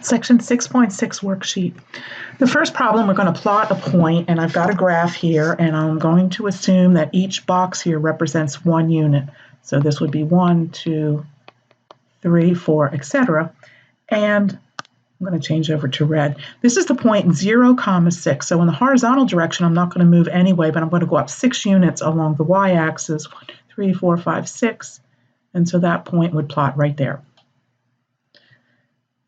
Section 6.6 worksheet. The first problem, we're going to plot a point, and I've got a graph here, and I'm going to assume that each box here represents one unit. So this would be 1, 2, 3, 4, etc. And I'm going to change over to red. This is the point 0, 6. So in the horizontal direction, I'm not going to move anyway, but I'm going to go up 6 units along the y-axis. 1, 2, 3, 4, 5, 6. And so that point would plot right there.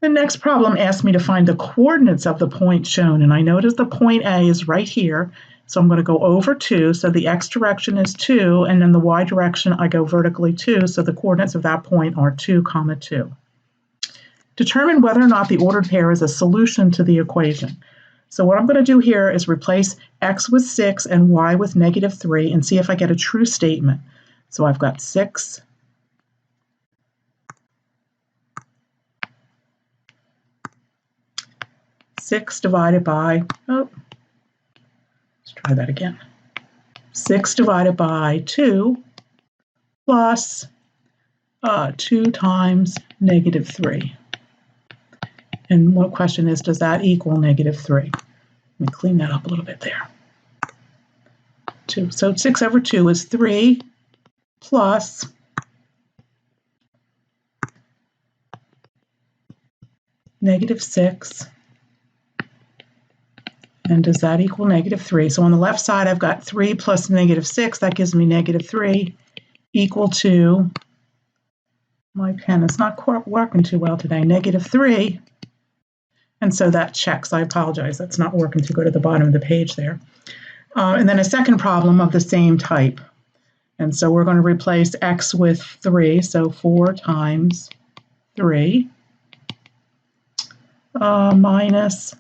The next problem asks me to find the coordinates of the point shown, and I notice the point A is right here, so I'm going to go over 2, so the x direction is 2, and in the y direction I go vertically 2, so the coordinates of that point are 2, 2. Determine whether or not the ordered pair is a solution to the equation. So what I'm going to do here is replace x with 6 and y with -3 and see if I get a true statement. So I've got 6, 6 divided by, let's try that again. 6 divided by 2 plus 2 times -3. And one question is, does that equal -3? Let me clean that up a little bit there. 2. So 6 over 2 is 3 plus -6. And does that equal -3? So on the left side, I've got 3 plus -6. That gives me -3 equal to, my pen is not quite working too well today, -3. And so that checks. I apologize. That's not working to go to the bottom of the page there. And then a second problem of the same type. And so we're going to replace x with 3. So 4 times 3 minus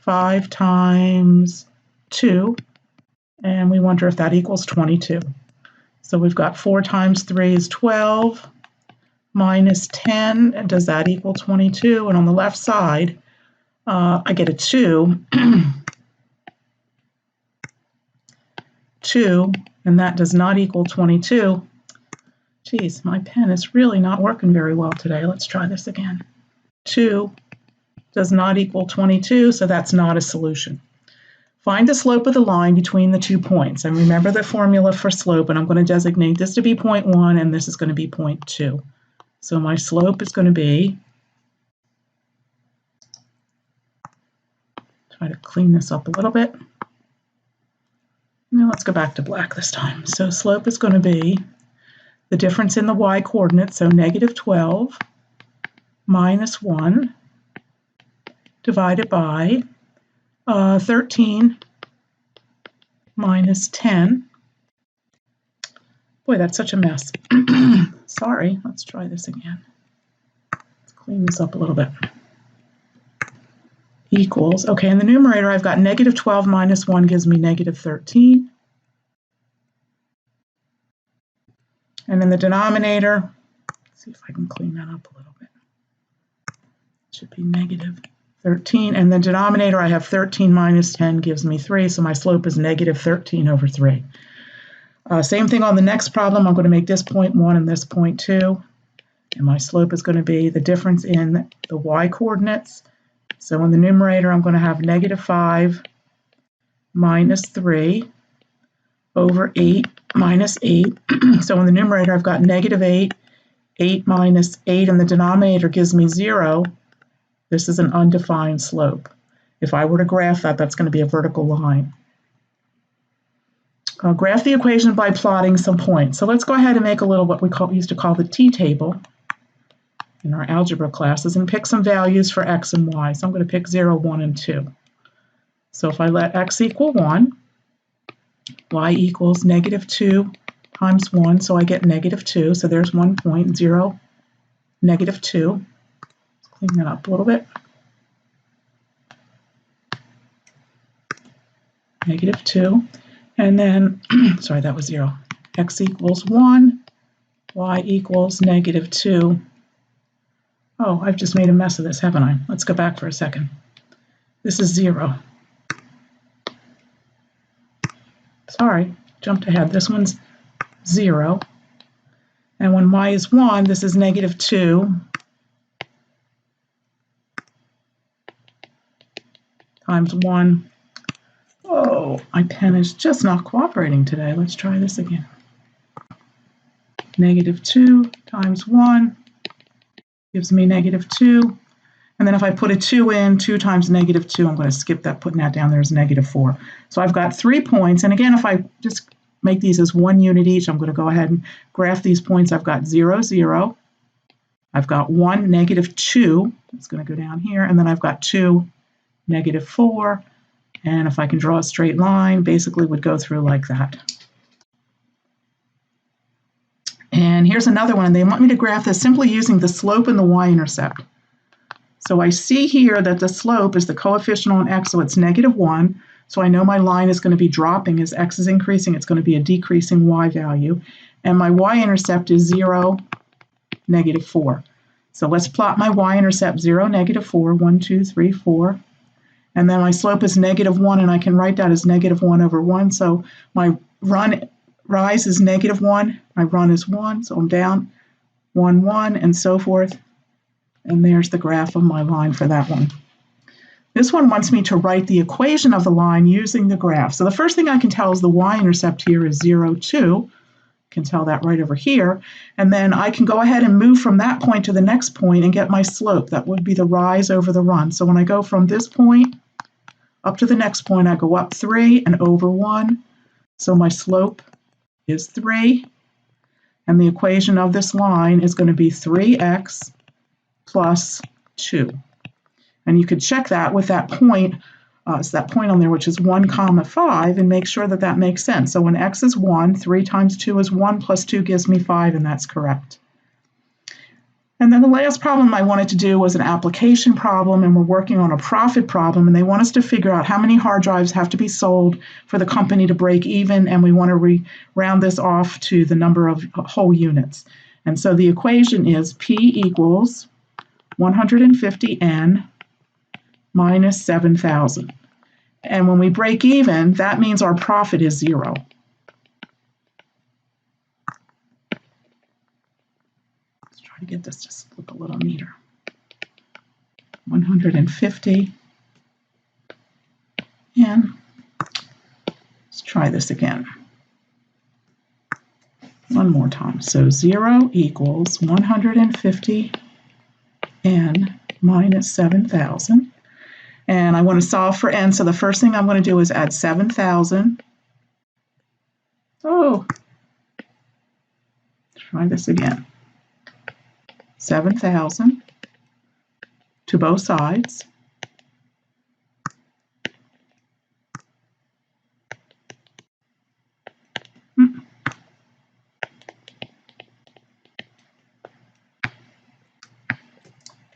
5 times 2, and we wonder if that equals 22. So we've got 4 times 3 is 12, minus 10, and does that equal 22? And on the left side, I get a 2, 2, and that does not equal 22. Geez, my pen is really not working very well today. Let's try this again. 2 does not equal 22, so that's not a solution. Find the slope of the line between the 2 points. And remember the formula for slope, and I'm going to designate this to be point 1, and this is going to be point 2. So my slope is going to be, try to clean this up a little bit. Now let's go back to black this time. So slope is going to be the difference in the y coordinate, so -12 minus 1 divided by 13 minus 10. Boy, that's such a mess. Sorry, let's try this again. Let's clean this up a little bit. Equals, okay, in the numerator I've got -12 minus 1 gives me -13. And in the denominator, let's see if I can clean that up a little bit. It should be -13, and the denominator I have 13 minus 10 gives me 3, so my slope is -13 over 3. Same thing on the next problem. I'm going to make this point 1 and this point 2, and my slope is going to be the difference in the y coordinates. So in the numerator I'm going to have -5 minus 3 over 8 minus 8. So in the numerator I've got -8, 8 minus 8, and the denominator gives me 0. This is an undefined slope. If I were to graph that, that's going to be a vertical line. I'll graph the equation by plotting some points. So let's go ahead and make a little what we used to call the t-table in our algebra classes and pick some values for x and y. So I'm going to pick 0, 1, and 2. So if I let x equal 1, y equals -2 times 1, so I get -2. So there's 1 point, 0, -2. Clean that up a little bit. -2. And then, sorry, that was 0. X equals 1, y equals -2. Oh, I've just made a mess of this, haven't I? Let's go back for a second. This is 0. Sorry, jumped ahead. This one's 0. And when y is 1, this is -2. times 1. Oh, my pen is just not cooperating today. Let's try this again. -2 times 1 gives me -2. And then if I put a 2 in, 2 times -2, I'm going to skip that, putting that down there as -4. So I've got 3 points. And again, if I just make these as 1 unit each, I'm going to go ahead and graph these points. I've got 0, 0. I've got 1, -2. It's going to go down here. And then I've got 2, -4. And if I can draw a straight line, basically would go through like that. And here's another one. They want me to graph this simply using the slope and the y-intercept. So I see here that the slope is the coefficient on x, so it's -1. So I know my line is going to be dropping as x is increasing. It's going to be a decreasing y value. And my y-intercept is 0, -4. So let's plot my y-intercept 0, -4, 1, 2, 3, 4. And then my slope is -1, and I can write that as -1 over 1. So my rise is -1, my run is 1, so I'm down 1, 1, and so forth. And there's the graph of my line for that one. This one wants me to write the equation of the line using the graph. So the first thing I can tell is the y-intercept here is 0, 2. Can tell that right over here. And then I can go ahead and move from that point to the next point and get my slope. That would be the rise over the run. So when I go from this point up to the next point, I go up 3 and over 1. So my slope is 3. And the equation of this line is going to be 3x plus 2. And you could check that with that point, it's that point on there, which is 1, 5, and make sure that that makes sense. So when x is 1, 3 times 2 is 1, plus 2 gives me 5, and that's correct. And then the last problem I wanted to do was an application problem, and we're working on a profit problem, and they want us to figure out how many hard drives have to be sold for the company to break even, and we want to round this off to the number of whole units. And so the equation is P equals 150N minus 7,000. And when we break even, that means our profit is 0. Let's try to get this to look a little neater. 150. And let's try this again. One more time. So 0 equals 150N minus 7,000. And I want to solve for n, so the first thing I'm going to do is add 7,000. Oh, try this again. 7,000 to both sides.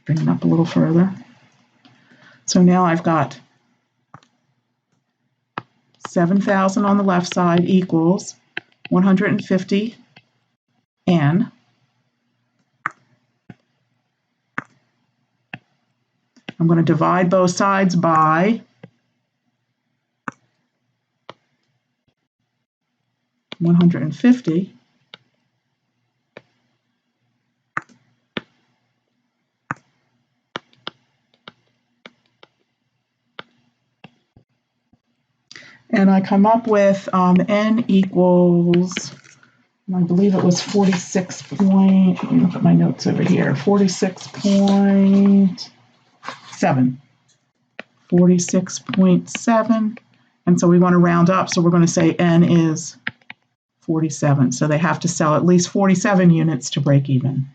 Bring it up a little further. So now I've got 7,000 on the left side equals 150N. I'm going to divide both sides by 150. And I come up with n equals, I believe it was 46 point, let me look at my notes over here, 46.7. 46.7. And so we want to round up, so we're going to say n is 47. So they have to sell at least 47 units to break even.